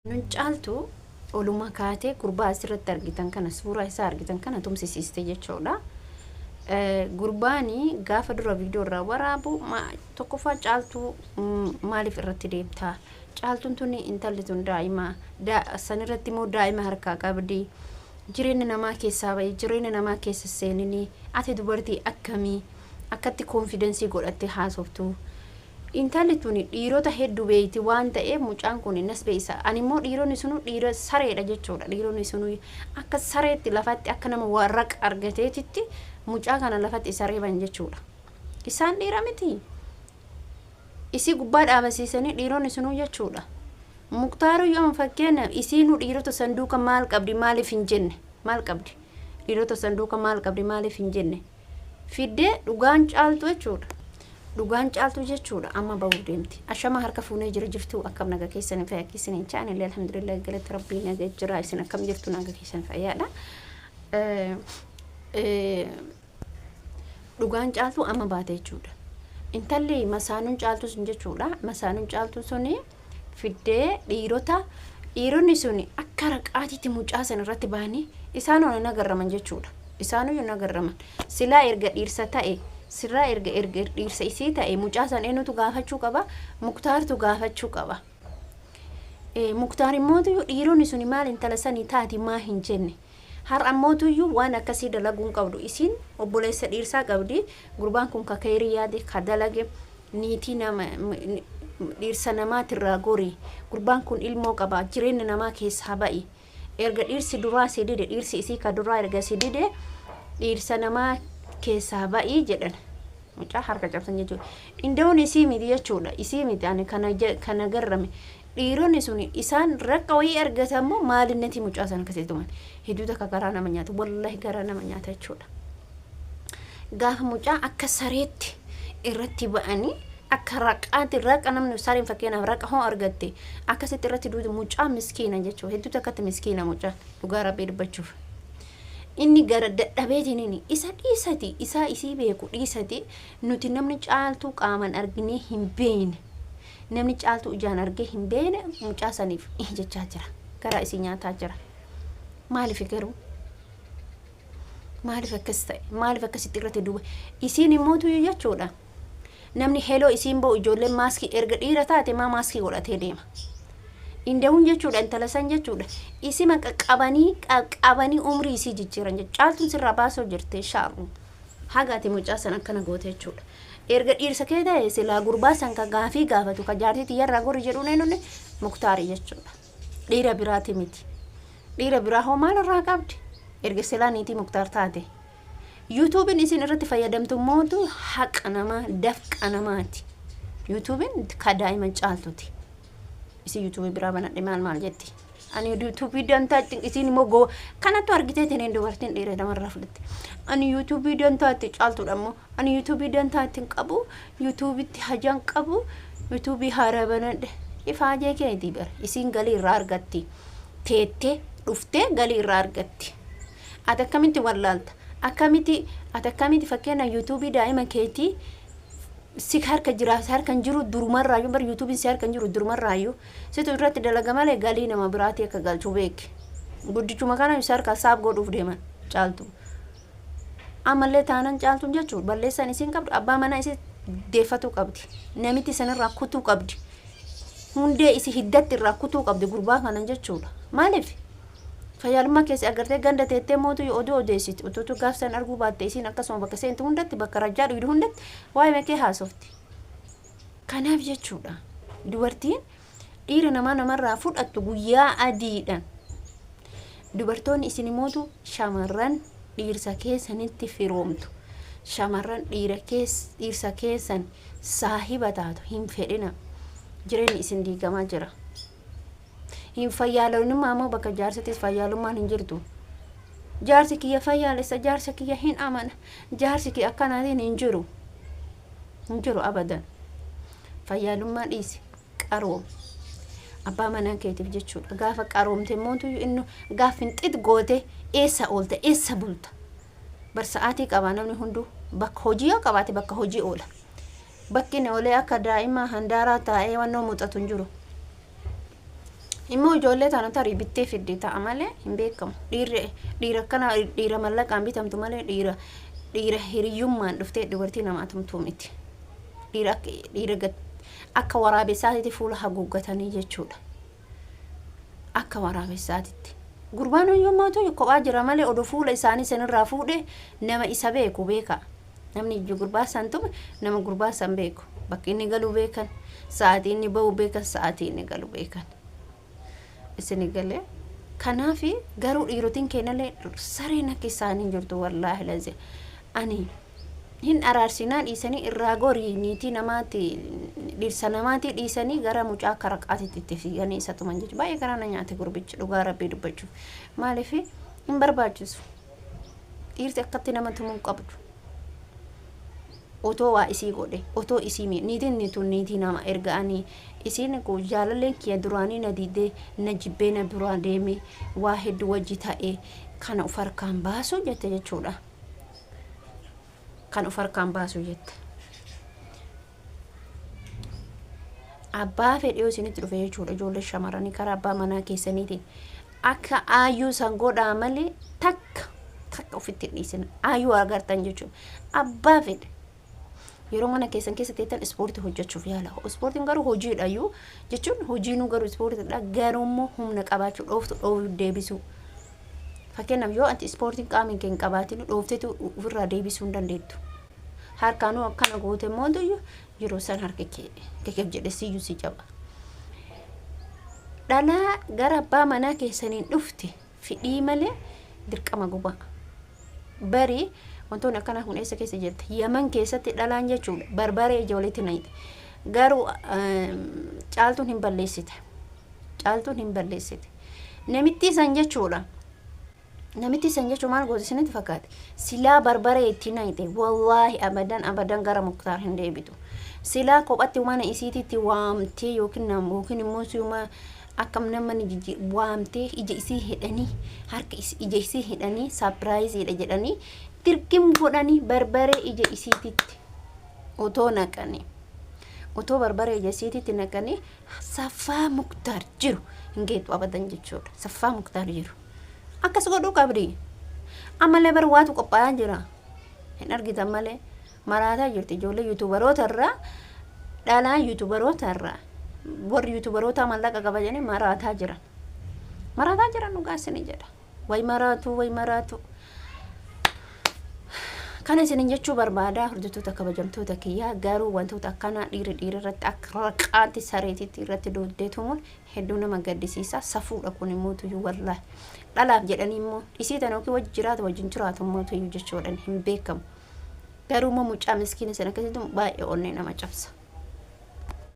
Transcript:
Nun caaltuu oluma kaatee gurbaa asirratti argitan kana suuraa isaa argitan kana tumsisiiste jechuudha. Gurbaani gaafa dura viidiyoo irraa waraabu tokkoffaa caaltuu maaliif irratti deemtaa? Caaltuun tuni intalli tun daa'ima sanirratti immoo daa'ima harkaa qabdi. Jireenya namaa keessaa bahi jireenya namaa keessa seenini ati dubartii akkamii akkatti konfidensii godhatte haasoftu. Intalli tuni dhiirota hedduu beeyti waan ta'eef mucaan kun innas beeysa. Ani immoo dhiironni sunu dhiira sareedha jechuudha. Dhiironni sunu akka sareetti lafatti akka nama warraqa argateetitti mucaa kana lafatti isa reeban jechuudha. Isaan dhiira miti. Isii gubbaa dhaabasiisanii dhiironni sunu jechuudha. Muktaaru yoo fakkeenya isiinu dhiirota sanduuqa maal qabdi maaliif hin jenne? Maal qabdi? Dhiirota sanduuqa maal qabdi maaliif hin jenne? Fiddee dhugaan caaltu jechuudha. Dhugaan caaltu jechuudha amma bahuu deemti. Ashama harka fuunee jirtu akkam naga keessan fayyakkisin chaanel alhamdulillah galata rabbii naga jira isin akkam jirtu naga keessan fayyaadha. Dhugaan caaltu amma baate jechuudha. Intalli masaanuun caaltu sun jechuudha. Masaanuun caaltu suni fiddee dhiironni suni akka raqaatitti mucaa san irratti baanii isaan ona nagarraman jechuudha. Isaanu yoo nagarraman silaa erga dhiirsa ta'e sirraa erga dhiirsa isii ta'e mucaa san eenyutu gaafachuu qaba? Muktaartu gaafachuu qaba. Muktaar immoo dhiironni suni maal intala sanii taati maa hin jenne? Har ammootu waan akkasii dalaguun qabdu isiin obboleessa dhiirsaa qabdi. Gurbaan kun kakayrii yaade kadalage niitii nama dhiirsa namaatirraa gorii. Gurbaan kun ilmoo qaba jireenya namaa keessaa ba'i. Erga dhiirsi duraa si dide dhiirsi isii ka duraa erga si dide dhiirsa namaa keessaa ba'i jedhan. Mucaa harka cabsan jechuudha. Indoon isii miti jechuudha. Isii miti ani kana garrame. Dhiironni suni isaan rakka wayii argatammoo maalinnati mucaa san akkasii tuman. Hedduu takka garaa nama nyaata. Wallahi garaa nama nyaata jechuudha. Gaafa mucaa akka sareetti irratti ba'anii akka raqaati raqa namni sareen fakkeenyaaf raqa hoo argatte akkasitti irratti duuti mucaa miskiina jechuudha. Hedduu takkatti miskiina mucaa dhugaa rabbii dubbachuuf. Inni gara dadhabeetiin isa dhiisati isaa isii beeku dhiisati nuti namni caaltuu qaaman arginee hin beekne. Namni caaltuu ijaan argee hin beekne mucaa saniif jechaa jira. Garaa isii nyaataa jira. Maaliif garuu? Maaliif akkas ta'e? Maaliif akkasitti irratti duuba? Isiin immoo jechuudha. Namni heloo isiin ba'u ijoolleen maaskii erga dhiira taate maaskii godhatee deema. Indawun jechuudha intala san jechuudha. Isima qabanii umrii isii jijjiiran jechuudha. Caaltuun sirraa baasoo jirte shaaru. Hagaati mucaa san akkana goote jechuudha. Erga dhiirsa kee ta'e silaa gurbaa san ka gaafii gaafatu ka jaartiitti yarraa gori jedhuun eenyuun Muktaari jechuudha. Dhiira biraati miti. Dhiira biraa hoo maal irraa qabdi? Erga silaa niitii Muktaar taate. YouTube'n isin irratti fayyadamtu mootu haqa namaa dafqa namaati. YouTube'n ka daa'ima caaltuti. Isi YouTube biraa banadhe maal jetti. Ani YouTube dantaatti isin immoo go kanattu argiteetiin dubartiin dhiira namarraa fudhatte. Ani YouTube dantaatti caaltuudha immoo ani YouTube dantaatti qabu YouTubetti hajaan qabu YouTube haaraa banadhe ifaajee keetii bara isin galii irraa argatti teettee dhuftee galii irraa argatti. Ati akkamitti wallaalta? Akkamitti fakkeenya YouTube daa'ima keetii si harka jira harkan jiru durumarraayu bar YouTube si harkan jiru durumarraayu situ irratti dalaga malee galii nama biraati akka galchuu beek guddichuma kana isa harka saab godhuuf deeman caaltu amallee taanan caaltuun jechuudha balleessan isin qabdu abbaa manaa isi deeffatu qabdi namitti sanirraa kutuu qabdi hundee isi hiddatti irraa kutuu qabdi gurbaa kanan jechuudha maaliif fayyaalummaa keessa agartee ganda teettee mootu oduu odeessiti ututu gaafsan arguu baatte isiin akkasuma bakka seentu hundatti bakka rajjaa dhuyidu hundatti waa'ee makee haasofti. Kanaaf jechuudha dubartiin dhiira namarraa fudhattu guyyaa adiidhaan. Dubartoonni isin mootu shamarran dhiirsa keessanitti firoomtu. Shamarran dhiirsa keessan saahiba taatu hin fedhina. Jireenyi isin diigamaa jira. Hin fayyaalummaa moo bakka jaarsatis fayyaalummaan hin jirtu. Jaarsi kiyya fayyaalessa jaarsa kiyya hin amana. Jaarsi kiyya akkanaatiin hin jiru. Hin jiru abadan. Fayyaalummaa dhiisi qaroom. Abbaa manaa keetiif jechuudha. Gaafa qaroomte mootu inni gaafin xit goote eessa oolte eessa bulta. Bar sa'aatii qaba namni hunduu bakka hojii yoo qabaate bakka hojii oola. Bakki ne olee akka daa'ima handaaraa taa'ee wannoo muuxatu hin jiru. immoo ijoollee taana tarii bittee fiddee ta'a malee hin beekamu. Dhiira kana dhiira mallaqaan bitamtu malee dhiira hiriyyummaan dhuftee dubartii namaa tumtuu miti. Dhiira akka waraabessaatitti fuula haguuggatanii jechuudha. Akka waraabessaatitti. Gurbaan yommuu kophaa jira malee odoo fuula isaanii sanirraa fuudhee nama isa beeku beeka. Namni ijji gurbaa san tume nama gurbaa san beeku. Bakki inni galu beekan, sa'aatii inni bahu beekan, sa'aatii inni galu beekan. Isin galee kanaafi garuu dhiirotiin kennallee sareen akka isaanii jirtu wallaahi laze ani hin araarsinaa dhiisanii irraa gorii niitii namaatti dhirsa namaatti dhiisanii gara mucaa karaqaatitti itti fiiganii isa tuman jechuudha. Baay'ee kana na nyaate gurbichi dhugaa rabbii dubbachuuf maaliif hin barbaachisu dhiirti akkatti nama tumuu qabdu. Otoo waa isii godhe otoo isii niitiin nama erga'anii isiin kun jaalalleen kiyya duraanii na diidee na jibbee na duraan deeme waa hedduu wajji ta'ee kana of harkaan baasu jette jechuudha. Kan of harkaan baasu jette. Abbaa fedhiyoo isinitti dhufe jechuudha ijoollee shamarranii karaa abbaa manaa keessaniitiin akka aayyuu san godhaa malee takka ofitti dhiisina aayyuu agartan jechuudha. Abbaa fedhe yeroo mana keessatti teettan ispoortii hojjechuuf yaala. Ispoortiin garuu hojiidhayyuu jechuun hojiinuu garuu ispoortiidha. Garuu immoo humna qabaachuu dhoofuu deebisuu. Fakkeenyaaf yoo ati ispoortiin qaamiin kee hin qabaatin dhoofteetu ofirraa deebisuu hin dandeettu. Harkaanuu akkana goote mootuyyuu yeroo san harka keef jedhe siyyuu si jaba. Dhalaa gara abbaa manaa keessaniin dhufte fidhii malee dirqama gubaa. Barii wantoonni akkana kun eessa keessa jirti? Yaman keessatti dhalaan jechuudha. Barbaree ijoolleetti nayite. Garuu caaltuun hin balleessite. Caaltuun hin balleessite. Namitti san jechuudha. Namitti san jechuun maal gooti isinitti fakkaate? Silaa barbaree itti nayite. Wallaahi abadan gara muktaar hin deebitu. Silaa kophatti mana isiititti waamtee yookiin immoo siuma akkam namni waamtee ija isii hidhanii harka ija isii hidhanii saapiraayiziidha jedhanii dirqim godhanii barbaree ija isiititti otoo naqanii otoo barbaree ija isiititti naqanii saffaa muktaar jiru hin geetu abadan jechuudha. Saffaa muktaar jiru akkas godhuu qabdi. Ammallee bar waatu qophaa'aa jira hin argitan malee maraataa jirti ijoollee yuutuubaroota irraa dhalaa yuutuubaroota irraa warri yuutuubaroota mallaqa qabajanii maraataa jiran dhugaasini jedha. Way maraatu kana isinin jechuu barbaada hordoftoota kabajamtoota kiyyaa. Garuu wantoota akkana dhiira irratti akka raqaatti saretitti irratti dooddeetuun hedduu nama gaddisiisa. Safuudha kun immoo tuyyuu wallaahi dhalaaf jedhanii immoo dhisiitan yookiin wajjin jiraatu immoo tuyyuu jechuudhaan hin beekamu. Garuu immoo mucaa miskiina sana keessatti baay'ee onnee nama cabsa.